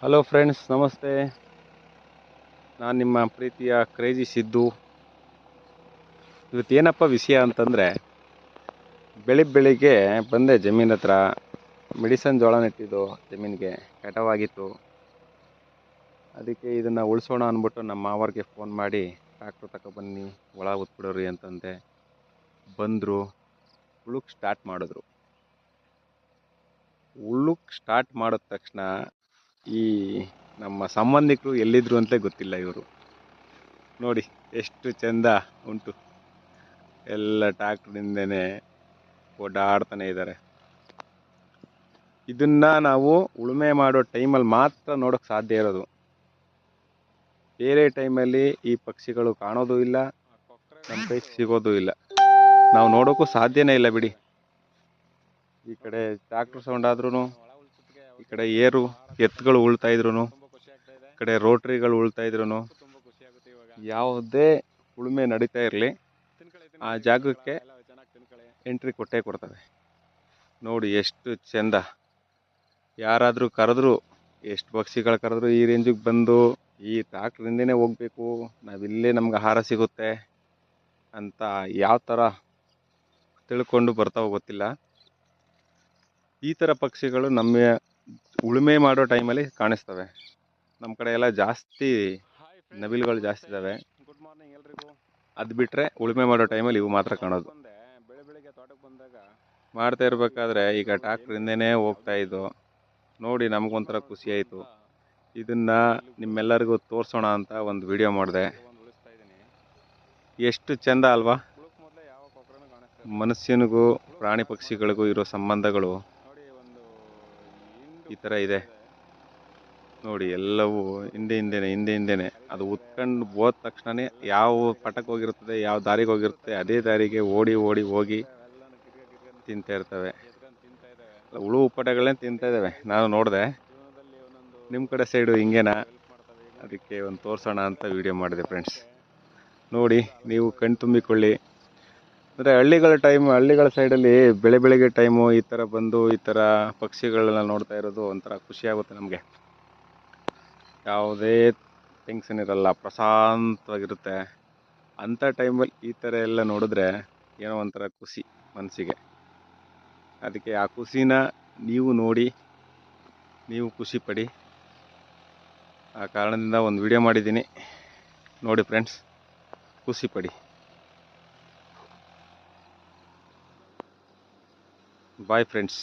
Hello friends, ನಮಸ್ತೆ. ನಾನು ನಿಮ್ಮ ಪ್ರೀತಿಯ ಕ್ರೇಜಿ ಸಿದ್ದು. ಇವತ್ತೇನಪ್ಪ ವಿಷಯ ಅಂತಂದರೆ, ಬೆಳಿಗ್ಗೆ ಬಂದೆ ಜಮೀನ್ ಹತ್ರ. ಮೆಡಿಸನ್ ಜೋಳ ನೆಟ್ಟಿದ್ದು ಜಮೀನಿಗೆ ಕಟಾವಾಗಿತ್ತು. ಅದಕ್ಕೆ ಇದನ್ನು ಉಳಿಸೋಣ ಅಂದ್ಬಿಟ್ಟು ನಮ್ಮ ಮಾವರಿಗೆ ಫೋನ್ ಮಾಡಿ ಟ್ರ್ಯಾಕ್ಟ್ರ್ ತಗೊಬನ್ನಿ, ಹೊಲ ಉತ್ಬಿಡೋರಿ ಅಂತಂದೆ. ಬಂದರು, ಉಳುಕ್ ಸ್ಟಾರ್ಟ್ ಮಾಡಿದ್ರು. ಉಳುಕ್ ಸ್ಟಾರ್ಟ್ ಮಾಡಿದ ತಕ್ಷಣ ಈ ನಮ್ಮ ಸಂಬಂಧಿಕರು ಎಲ್ಲಿದ್ರು ಅಂತ ಗೊತ್ತಿಲ್ಲ. ಇವರು ನೋಡಿ ಎಷ್ಟು ಚೆಂದ ಉಂಟು. ಎಲ್ಲ ಟ್ರ್ಯಾಕ್ಟ್ರಿಂದನೇ ಓಡಾಡ್ತಾನೆ ಇದ್ದಾರೆ. ಇದನ್ನ ನಾವು ಉಳುಮೆ ಮಾಡೋ ಟೈಮಲ್ಲಿ ಮಾತ್ರ ನೋಡೋಕೆ ಸಾಧ್ಯ ಇರೋದು. ಬೇರೆ ಟೈಮಲ್ಲಿ ಈ ಪಕ್ಷಿಗಳು ಕಾಣೋದು ಇಲ್ಲ, ನಮ್ಮ ಕೈಗೆ ಸಿಗೋದು ಇಲ್ಲ, ನಾವು ನೋಡೋಕ್ಕೂ ಸಾಧ್ಯನೇ ಇಲ್ಲ ಬಿಡಿ. ಈ ಕಡೆ ಟ್ರ್ಯಾಕ್ಟರ್ ಸೌಂಡ್ ಆದ್ರೂ, ಈ ಕಡೆ ಎತ್ತುಗಳು ಉಳ್ತಾ ಇದ್ರು, ಈ ಕಡೆ ರೋಟ್ರಿಗಳು ಉಳ್ತಾ ಇದ್ರು, ಯಾವುದೇ ಉಳುಮೆ ನಡೀತಾ ಇರಲಿ ಆ ಜಾಗಕ್ಕೆ ಎಂಟ್ರಿ ಕೊಟ್ಟೇ ಕೊಡ್ತವೆ. ನೋಡಿ ಎಷ್ಟು ಚೆಂದ. ಯಾರಾದರೂ ಕರೆದ್ರು, ಎಷ್ಟು ಪಕ್ಷಿಗಳು ಕರೆದ್ರು ಈ ರೇಂಜಿಗೆ ಬಂದು ಈ ಟ್ರ್ಯಾಕ್ಟ್ರಿಂದನೇ ಹೋಗ್ಬೇಕು, ನಾವಿಲ್ಲೇ ನಮ್ಗೆ ಆಹಾರ ಸಿಗುತ್ತೆ ಅಂತ ಯಾವ ಥರ ತಿಳ್ಕೊಂಡು ಬರ್ತಾವೋ ಗೊತ್ತಿಲ್ಲ. ಈ ಥರ ಪಕ್ಷಿಗಳು ನಮ್ಮ ಉಳುಮೆ ಮಾಡೋ ಟೈಮಲ್ಲಿ ಕಾಣಿಸ್ತವೆ. ನಮ್ಮ ಕಡೆ ಎಲ್ಲ ಜಾಸ್ತಿ ನವಿಲುಗಳು ಜಾಸ್ತಿ ಇದ್ದಾವೆ. ಅದು ಬಿಟ್ಟರೆ ಉಳುಮೆ ಮಾಡೋ ಟೈಮಲ್ಲಿ ಇವು ಮಾತ್ರ ಕಾಣೋದು. ಬೆಳಿಗ್ಗೆ ತೋಟಕ್ಕೆ ಬಂದಾಗ ಮಾಡ್ತಾ ಇರಬೇಕಾದ್ರೆ ಈಗ ಟ್ರ್ಯಾಕ್ಟ್ರಿಂದನೇ ಹೋಗ್ತಾ ಇದ್ದು ನೋಡಿ ನಮಗೊಂಥರ ಖುಷಿ ಆಯಿತು. ಇದನ್ನು ನಿಮ್ಮೆಲ್ಲರಿಗೂ ತೋರಿಸೋಣ ಅಂತ ಒಂದು ವಿಡಿಯೋ ಮಾಡಿದೆ. ಎಷ್ಟು ಚೆಂದ ಅಲ್ವಾ? ಮನುಷ್ಯನಿಗೂ ಪ್ರಾಣಿ ಪಕ್ಷಿಗಳಿಗೂ ಇರೋ ಸಂಬಂಧಗಳು ಈ ಥರ ಇದೆ ನೋಡಿ. ಎಲ್ಲವೂ ಹಿಂದೆ ಅದು ಉತ್ಕೊಂಡು ಹೋದ ತಕ್ಷಣವೇ ಯಾವ ಪಟಕ್ಕೆ ಹೋಗಿರ್ತದೆ, ಯಾವ ದಾರಿಗೆ ಹೋಗಿರುತ್ತೆ, ಅದೇ ದಾರಿಗೆ ಓಡಿ ಹೋಗಿ ತಿಂತಾ ಇರ್ತವೆ. ಹುಳು ಉಪ್ಪಟಗಳನ್ನೇ ತಿಂತಾ ಇದ್ದಾವೆ. ನಾನು ನೋಡಿದೆ. ನಿಮ್ಮ ಕಡೆ ಸೈಡು ಹಿಂಗೇನಾ? ಅದಕ್ಕೆ ಒಂದು ತೋರಿಸೋಣ ಅಂತ ವಿಡಿಯೋ ಮಾಡಿದೆ ಫ್ರೆಂಡ್ಸ್. ನೋಡಿ, ನೀವು ಕಣ್ ತುಂಬಿಕೊಳ್ಳಿ. ಅಂದರೆ ಹಳ್ಳಿಗಳ ಸೈಡಲ್ಲಿ ಬೆಳಗ್ಗೆ ಟೈಮು ಈ ಥರ ಬಂದು ಈ ಥರ ಪಕ್ಷಿಗಳನ್ನ ನೋಡ್ತಾ ಇರೋದು ಒಂಥರ ಖುಷಿಯಾಗುತ್ತೆ ನಮಗೆ. ಯಾವುದೇ ಟೆನ್ಷನ್ ಇರಲ್ಲ, ಪ್ರಶಾಂತವಾಗಿರುತ್ತೆ. ಅಂಥ ಟೈಮಲ್ಲಿ ಈ ಥರ ಎಲ್ಲ ನೋಡಿದ್ರೆ ಏನೋ ಒಂಥರ ಖುಷಿ ಮನಸ್ಸಿಗೆ. ಅದಕ್ಕೆ ಆ ಖುಷಿನ ನೀವು ನೋಡಿ, ನೀವು ಖುಷಿ ಪಡಿ. ಆ ಕಾರಣದಿಂದ ಒಂದು ವಿಡಿಯೋ ಮಾಡಿದ್ದೀನಿ ನೋಡಿ ಫ್ರೆಂಡ್ಸ್, ಖುಷಿ ಪಡಿ. Bye friends.